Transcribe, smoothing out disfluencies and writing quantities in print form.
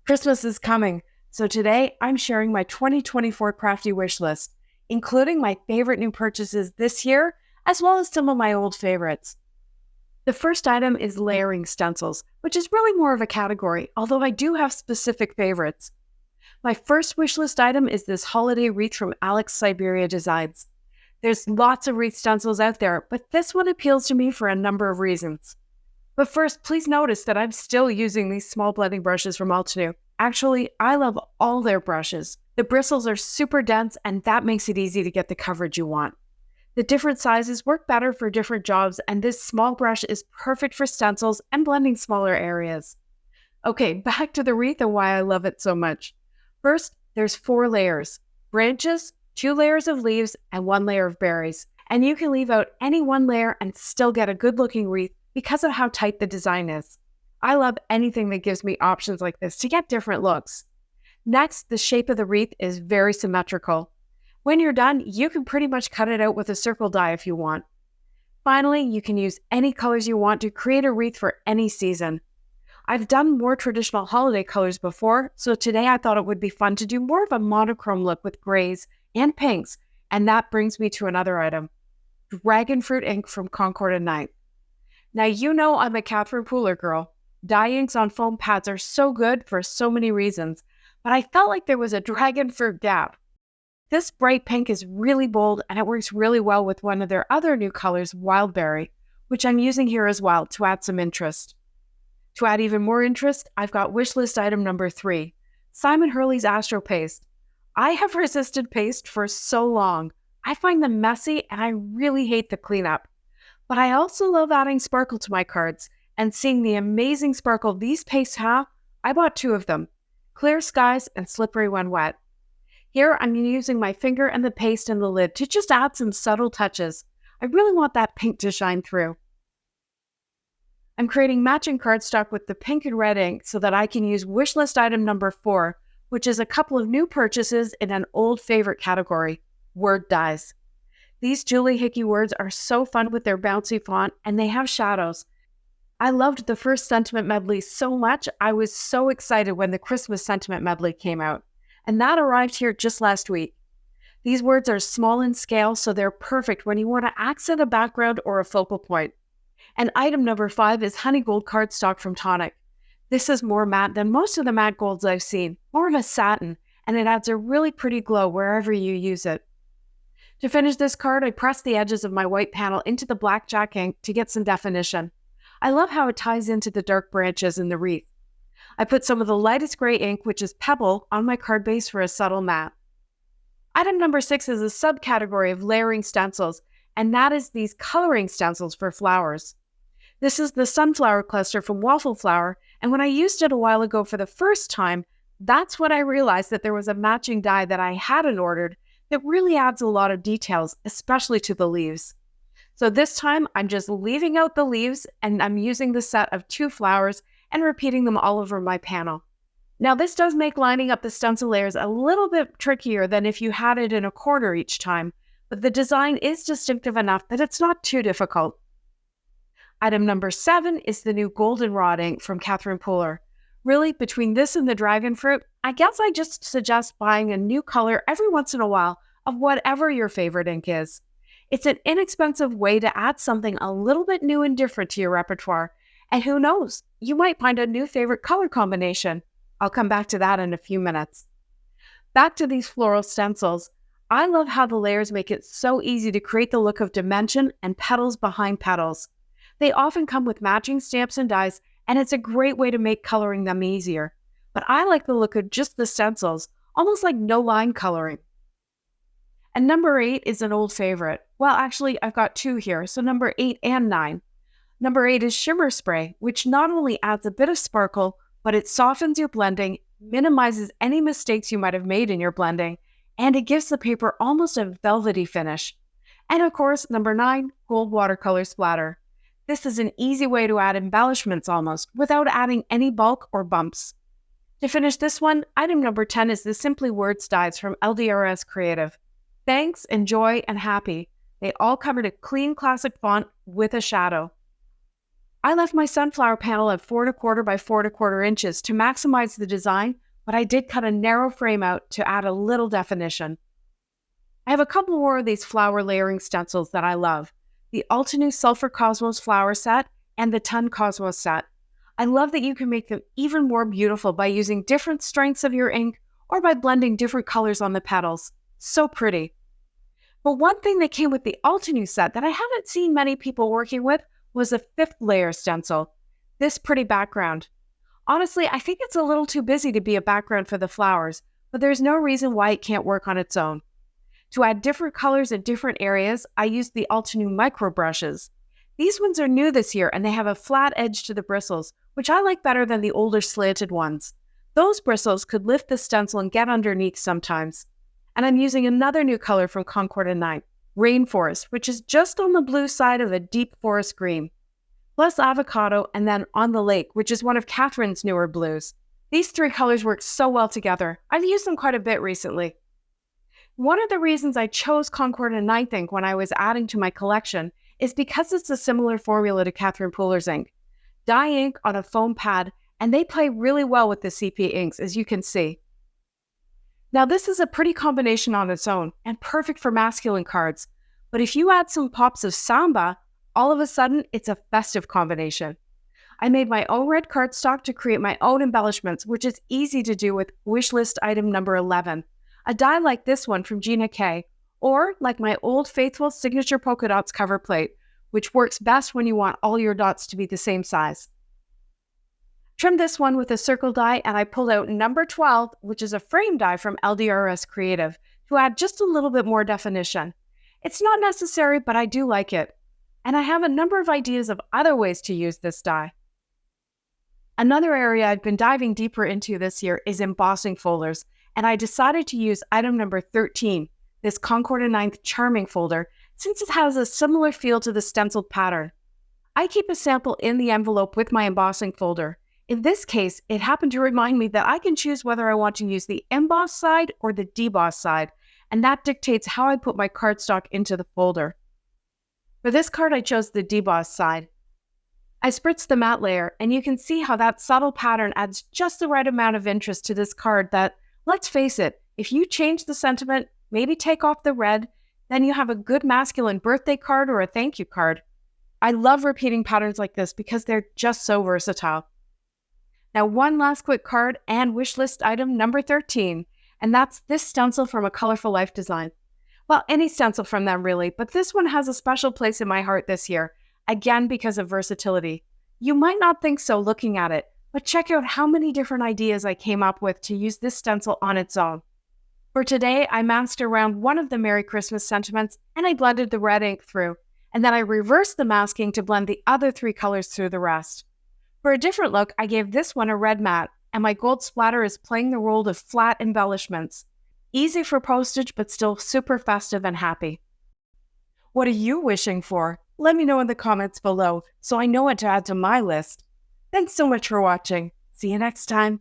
Christmas is coming, so today I'm sharing my 2024 crafty wish list, including my favorite new purchases this year, as well as some of my old favorites. The first item is layering stencils, which is really more of a category, although I do have specific favorites. My first wish list item is this holiday wreath from Syberia Designs. There's lots of wreath stencils out there, but this one appeals to me for a number of reasons. But first, please notice that I'm still using these small blending brushes from Altenew. Actually, I love all their brushes. The bristles are super dense, and that makes it easy to get the coverage you want. The different sizes work better for different jobs, and this small brush is perfect for stencils and blending smaller areas. Okay, back to the wreath and why I love it so much. First, there's 4 layers: branches, 2 layers of leaves, and 1 layer of berries. And you can leave out any one layer and still get a good-looking wreath because of how tight the design is. I love anything that gives me options like this to get different looks. Next, the shape of the wreath is very symmetrical. When you're done, you can pretty much cut it out with a circle die if you want. Finally, you can use any colors you want to create a wreath for any season. I've done more traditional holiday colors before, so today I thought it would be fun to do more of a monochrome look with grays and pinks, and that brings me to another item: Dragon Fruit ink from Concord and 9th. Now you know I'm a Catherine Pooler girl. Dye inks on foam pads are so good for so many reasons, but I felt like there was a dragon fruit gap. This bright pink is really bold and it works really well with one of their other new colors, Wildberry, which I'm using here as well to add some interest. To add even more interest, I've got wishlist item number 3, Simon Hurley's Astro paste. I have resisted paste for so long. I find them messy and I really hate the cleanup. But I also love adding sparkle to my cards, and seeing the amazing sparkle these pastes have, I bought 2 of them: Clear Skies and Slippery When Wet. Here I'm using my finger and the paste in the lid to just add some subtle touches. I really want that pink to shine through. I'm creating matching cardstock with the pink and red ink so that I can use wishlist item number 4, which is a couple of new purchases in an old favorite category: word dies. These Julie Hickey words are so fun with their bouncy font, and they have shadows. I loved the first Sentiment Medley so much, I was so excited when the Christmas Sentiment Medley came out, and that arrived here just last week. These words are small in scale, so they're perfect when you want to accent a background or a focal point. And item number 5 is Honey Gold cardstock from Tonic. This is more matte than most of the matte golds I've seen, more of a satin, and it adds a really pretty glow wherever you use it. To finish this card, I pressed the edges of my white panel into the blackjack ink to get some definition. I love how it ties into the dark branches in the wreath. I put some of the lightest gray ink, which is Pebble, on my card base for a subtle matte. Item number 6 is a subcategory of layering stencils, and that is these coloring stencils for flowers. This is the sunflower cluster from Waffle Flower, and when I used it a while ago for the first time, that's when I realized that there was a matching die that I hadn't ordered that really adds a lot of details, especially to the leaves. So this time, I'm just leaving out the leaves, and I'm using the set of 2 flowers and repeating them all over my panel. Now this does make lining up the stencil layers a little bit trickier than if you had it in a corner each time, but the design is distinctive enough that it's not too difficult. Item number 7 is the new Goldenrod ink from Catherine Pooler. Really, between this and the dragon fruit, I guess I just suggest buying a new color every once in a while of whatever your favorite ink is. It's an inexpensive way to add something a little bit new and different to your repertoire, and who knows, you might find a new favorite color combination. I'll come back to that in a few minutes. Back to these floral stencils. I love how the layers make it so easy to create the look of dimension and petals behind petals. They often come with matching stamps and dies, and it's a great way to make coloring them easier. But I like the look of just the stencils, almost like no line coloring. And number 8 is an old favorite. Well, actually, I've got 2 here, so number 8 and 9. Number 8 is Shimmer Spray, which not only adds a bit of sparkle, but it softens your blending, minimizes any mistakes you might have made in your blending, and it gives the paper almost a velvety finish. And of course, number 9, Gold Watercolor Splatter. This is an easy way to add embellishments almost, without adding any bulk or bumps. To finish this one, item number 10 is the Simply Words dies from LDRS Creative. Thanks, enjoy, and happy. They all come in a clean classic font with a shadow. I left my sunflower panel at 4¼ by 4¼ inches to maximize the design, but I did cut a narrow frame out to add a little definition. I have a couple more of these flower layering stencils that I love, the Altenew Sulfur Cosmos flower set and the Ton Cosmos set. I love that you can make them even more beautiful by using different strengths of your ink or by blending different colors on the petals. So pretty. But one thing that came with the Altenew set that I haven't seen many people working with was a 5th layer stencil, this pretty background. Honestly, I think it's a little too busy to be a background for the flowers, but there's no reason why it can't work on its own. To add different colors in different areas, I used the Altenew micro brushes. These ones are new this year and they have a flat edge to the bristles, which I like better than the older slanted ones. Those bristles could lift the stencil and get underneath sometimes. And I'm using another new color from Concord and 9, Rainforest, which is just on the blue side of a deep forest green, plus Avocado and then On the Lake, which is one of Catherine's newer blues. These 3 colors work so well together. I've used them quite a bit recently. One of the reasons I chose Concord and 9 ink when I was adding to my collection is because it's a similar formula to Catherine Pooler's ink. Dye ink on a foam pad, and they play really well with the CP inks, as you can see. Now this is a pretty combination on its own, and perfect for masculine cards, but if you add some pops of samba, all of a sudden it's a festive combination. I made my own red cardstock to create my own embellishments, which is easy to do with wishlist item number 11. A die like this one from Gina K, or like my old faithful signature polka dots cover plate, which works best when you want all your dots to be the same size. Trimmed this one with a circle die and I pulled out number 12, which is a frame die from LDRS Creative, to add just a little bit more definition. It's not necessary, but I do like it. And I have a number of ideas of other ways to use this die. Another area I've been diving deeper into this year is embossing folders, and I decided to use item number 13, this Concord and 9 Charming folder, since it has a similar feel to the stenciled pattern. I keep a sample in the envelope with my embossing folder. In this case, it happened to remind me that I can choose whether I want to use the emboss side or the deboss side, and that dictates how I put my cardstock into the folder. For this card, I chose the deboss side. I spritzed the matte layer, and you can see how that subtle pattern adds just the right amount of interest to this card that, let's face it, if you change the sentiment, maybe take off the red, then you have a good masculine birthday card or a thank you card. I love repeating patterns like this because they're just so versatile. Now, one last quick card and wish list item number 13, and that's this stencil from A Colorful Life design. Well, any stencil from them really, but this one has a special place in my heart this year, again because of versatility. You might not think so looking at it, but check out how many different ideas I came up with to use this stencil on its own. For today, I masked around one of the Merry Christmas sentiments and I blended the red ink through, and then I reversed the masking to blend the other 3 colors through the rest. For a different look, I gave this one a red matte, and my gold splatter is playing the role of flat embellishments. Easy for postage, but still super festive and happy. What are you wishing for? Let me know in the comments below so I know what to add to my list. Thanks so much for watching. See you next time.